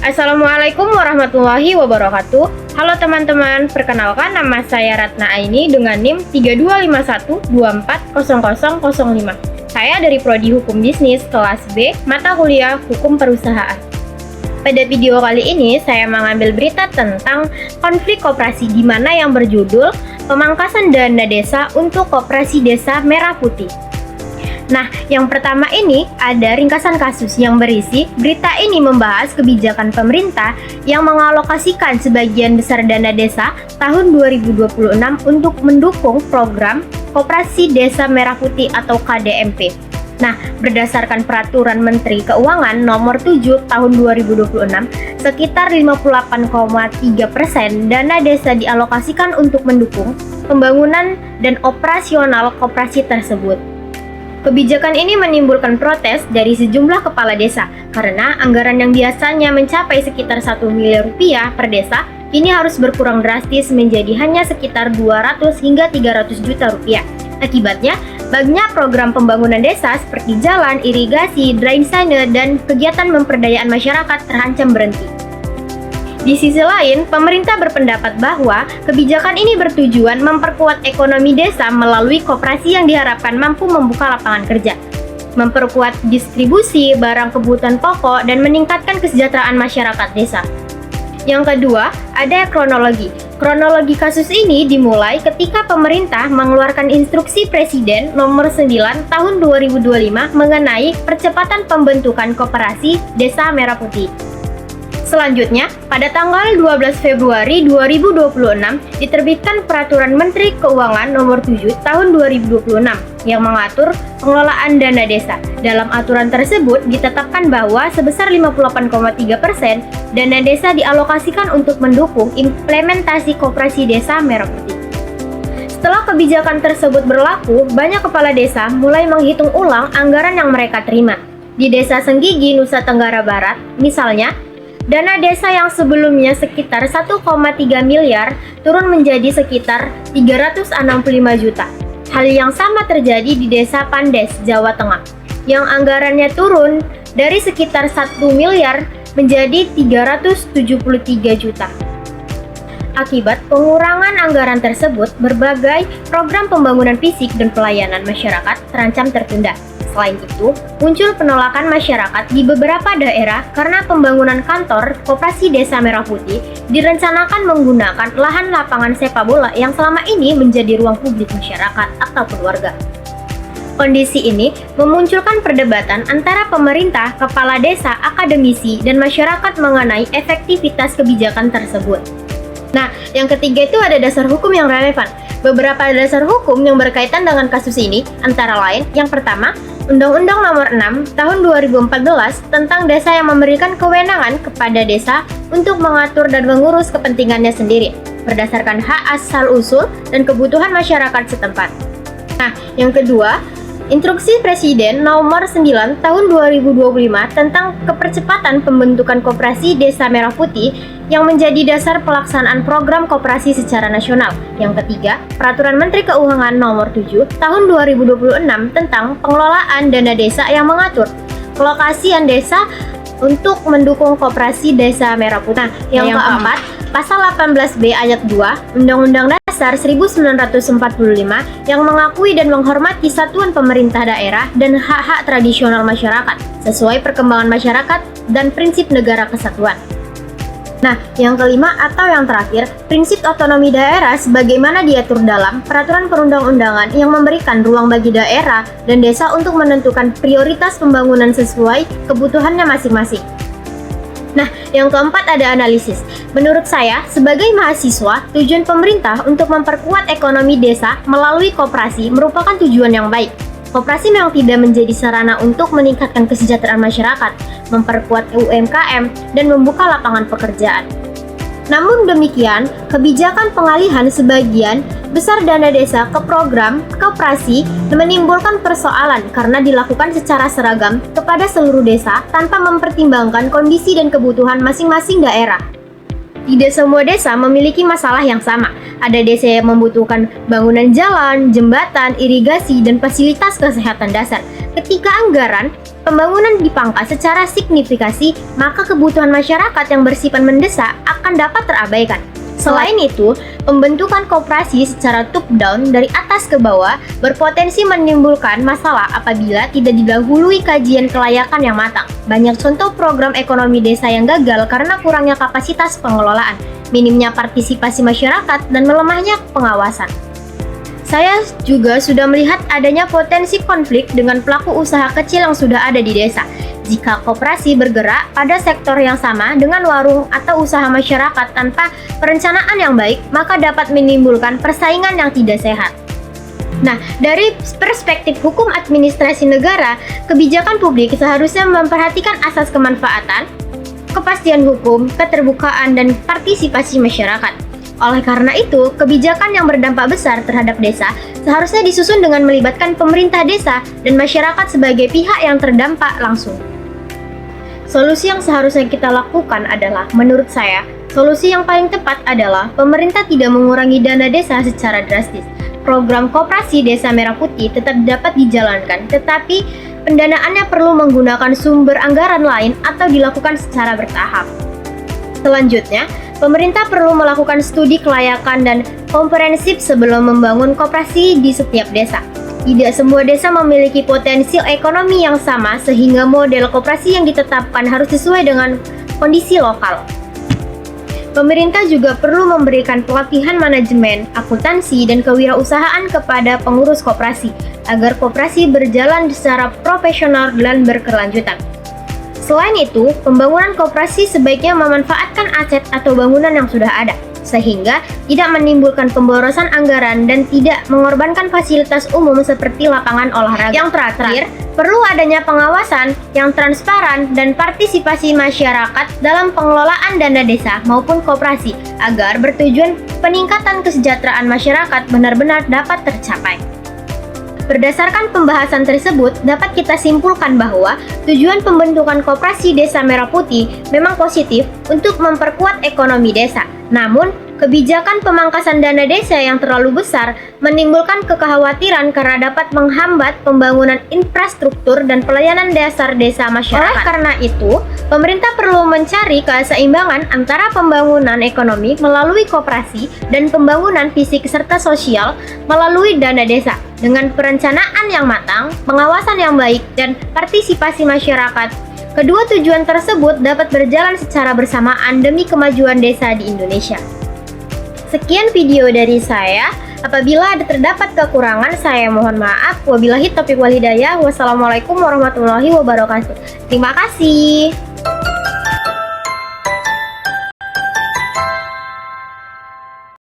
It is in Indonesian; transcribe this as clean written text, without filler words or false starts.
Assalamualaikum warahmatullahi wabarakatuh. Halo teman-teman, perkenalkan nama saya Ratna Aini dengan NIM 3251240005. Saya dari Prodi Hukum Bisnis kelas B, mata kuliah Hukum Perusahaan. Pada video kali ini saya mengambil berita tentang konflik koperasi di mana yang berjudul Pemangkasan Dana Desa untuk Koperasi Desa Merah Putih. Nah, yang pertama ini ada ringkasan kasus yang berisi berita ini membahas kebijakan pemerintah yang mengalokasikan sebagian besar dana desa tahun 2026 untuk mendukung program Koperasi Desa Merah Putih atau KDMP. Nah, berdasarkan Peraturan Menteri Keuangan Nomor 7 Tahun 2026, sekitar 58,3% dana desa dialokasikan untuk mendukung pembangunan dan operasional koperasi tersebut. Kebijakan ini menimbulkan protes dari sejumlah kepala desa karena anggaran yang biasanya mencapai sekitar 1 miliar rupiah per desa kini harus berkurang drastis menjadi hanya sekitar 200 hingga 300 juta rupiah. Akibatnya, banyak program pembangunan desa seperti jalan, irigasi, drainase, dan kegiatan memperdayaan masyarakat terancam berhenti. Di sisi lain, pemerintah berpendapat bahwa kebijakan ini bertujuan memperkuat ekonomi desa melalui koperasi yang diharapkan mampu membuka lapangan kerja, memperkuat distribusi barang kebutuhan pokok, dan meningkatkan kesejahteraan masyarakat desa. Yang kedua, ada kronologi. Kronologi kasus ini dimulai ketika pemerintah mengeluarkan instruksi Presiden Nomor 9 Tahun 2025 mengenai percepatan pembentukan koperasi Desa Merah Putih. Selanjutnya, pada tanggal 12 Februari 2026 diterbitkan Peraturan Menteri Keuangan Nomor 7 Tahun 2026 yang mengatur pengelolaan dana desa. Dalam aturan tersebut ditetapkan bahwa sebesar 58,3% dana desa dialokasikan untuk mendukung implementasi Koperasi Desa Merah Putih. Setelah kebijakan tersebut berlaku, banyak kepala desa mulai menghitung ulang anggaran yang mereka terima. Di Desa Senggigi, Nusa Tenggara Barat, misalnya, dana desa yang sebelumnya sekitar 1,3 miliar turun menjadi sekitar 365 juta. Hal yang sama terjadi di Desa Pandes, Jawa Tengah, yang anggarannya turun dari sekitar 1 miliar menjadi 373 juta. Akibat pengurangan anggaran tersebut, berbagai program pembangunan fisik dan pelayanan masyarakat terancam tertunda. Selain itu, muncul penolakan masyarakat di beberapa daerah karena pembangunan kantor Koperasi Desa Merah Putih direncanakan menggunakan lahan lapangan sepak bola yang selama ini menjadi ruang publik masyarakat ataupun warga. Kondisi ini memunculkan perdebatan antara pemerintah, kepala desa, akademisi, dan masyarakat mengenai efektivitas kebijakan tersebut. Nah, yang ketiga itu ada dasar hukum yang relevan. Beberapa dasar hukum yang berkaitan dengan kasus ini antara lain, yang pertama, Undang-Undang Nomor 6 Tahun 2014 tentang desa yang memberikan kewenangan kepada desa untuk mengatur dan mengurus kepentingannya sendiri berdasarkan hak asal-usul dan kebutuhan masyarakat setempat. Nah, yang kedua, Instruksi Presiden Nomor 9 Tahun 2025 tentang kepercepatan pembentukan Koperasi Desa Merah Putih yang menjadi dasar pelaksanaan program koperasi secara nasional. Yang ketiga, Peraturan Menteri Keuangan Nomor 7 Tahun 2026 tentang pengelolaan dana desa yang mengatur kelokasian desa untuk mendukung Koperasi Desa Merah Putih. Nah, yang keempat, Pasal 18B Ayat 2 Undang-Undang Dasar 1945 yang mengakui dan menghormati satuan pemerintah daerah dan hak-hak tradisional masyarakat sesuai perkembangan masyarakat dan prinsip negara kesatuan. Nah, yang kelima atau yang terakhir, prinsip otonomi daerah sebagaimana diatur dalam peraturan perundang-undangan yang memberikan ruang bagi daerah dan desa untuk menentukan prioritas pembangunan sesuai kebutuhannya masing-masing. Nah, yang keempat ada analisis. Menurut saya, sebagai mahasiswa, tujuan pemerintah untuk memperkuat ekonomi desa melalui koperasi merupakan tujuan yang baik. Koperasi memang tidak menjadi sarana untuk meningkatkan kesejahteraan masyarakat, memperkuat UMKM, dan membuka lapangan pekerjaan. Namun demikian, kebijakan pengalihan sebagian besar dana desa ke program koperasi menimbulkan persoalan karena dilakukan secara seragam kepada seluruh desa tanpa mempertimbangkan kondisi dan kebutuhan masing-masing daerah. Tidak semua desa memiliki masalah yang sama. Ada desa yang membutuhkan bangunan jalan, jembatan, irigasi, dan fasilitas kesehatan dasar. Ketika anggaran pembangunan dipangkas secara signifikasi, maka kebutuhan masyarakat yang bersifat mendesak akan dapat terabaikan. Selain itu, pembentukan koperasi secara top-down dari atas ke bawah berpotensi menimbulkan masalah apabila tidak didahului kajian kelayakan yang matang. Banyak contoh program ekonomi desa yang gagal karena kurangnya kapasitas pengelolaan, minimnya partisipasi masyarakat, dan melemahnya pengawasan. Saya juga sudah melihat adanya potensi konflik dengan pelaku usaha kecil yang sudah ada di desa. Jika koperasi bergerak pada sektor yang sama dengan warung atau usaha masyarakat tanpa perencanaan yang baik, maka dapat menimbulkan persaingan yang tidak sehat. Nah, dari perspektif hukum administrasi negara, kebijakan publik seharusnya memperhatikan asas kemanfaatan, kepastian hukum, keterbukaan, dan partisipasi masyarakat. Oleh karena itu, kebijakan yang berdampak besar terhadap desa seharusnya disusun dengan melibatkan pemerintah desa dan masyarakat sebagai pihak yang terdampak langsung. Solusi yang seharusnya kita lakukan adalah, menurut saya, solusi yang paling tepat adalah pemerintah tidak mengurangi dana desa secara drastis. Program Koperasi Desa Merah Putih tetap dapat dijalankan, tetapi pendanaannya perlu menggunakan sumber anggaran lain atau dilakukan secara bertahap. Selanjutnya, pemerintah perlu melakukan studi kelayakan dan komprehensif sebelum membangun koperasi di setiap desa. Tidak semua desa memiliki potensi ekonomi yang sama, sehingga model koperasi yang ditetapkan harus sesuai dengan kondisi lokal. Pemerintah juga perlu memberikan pelatihan manajemen, akuntansi, dan kewirausahaan kepada pengurus koperasi, agar koperasi berjalan secara profesional dan berkelanjutan. Selain itu, pembangunan koperasi sebaiknya memanfaatkan aset atau bangunan yang sudah ada, sehingga tidak menimbulkan pemborosan anggaran dan tidak mengorbankan fasilitas umum seperti lapangan olahraga. Yang terakhir, perlu adanya pengawasan yang transparan dan partisipasi masyarakat dalam pengelolaan dana desa maupun koperasi agar bertujuan peningkatan kesejahteraan masyarakat benar-benar dapat tercapai. Berdasarkan pembahasan tersebut, dapat kita simpulkan bahwa tujuan pembentukan Koperasi Desa Merah Putih memang positif untuk memperkuat ekonomi desa. Namun, kebijakan pemangkasan dana desa yang terlalu besar menimbulkan kekhawatiran karena dapat menghambat pembangunan infrastruktur dan pelayanan dasar desa masyarakat. Oleh karena itu, pemerintah perlu mencari keseimbangan antara pembangunan ekonomi melalui koperasi dan pembangunan fisik serta sosial melalui dana desa. Dengan perencanaan yang matang, pengawasan yang baik, dan partisipasi masyarakat, kedua tujuan tersebut dapat berjalan secara bersamaan demi kemajuan desa di Indonesia. Sekian video dari saya. Apabila ada terdapat kekurangan, saya mohon maaf. Wabillahi taufiq wal hidayah. Wassalamualaikum warahmatullahi wabarakatuh. Terima kasih.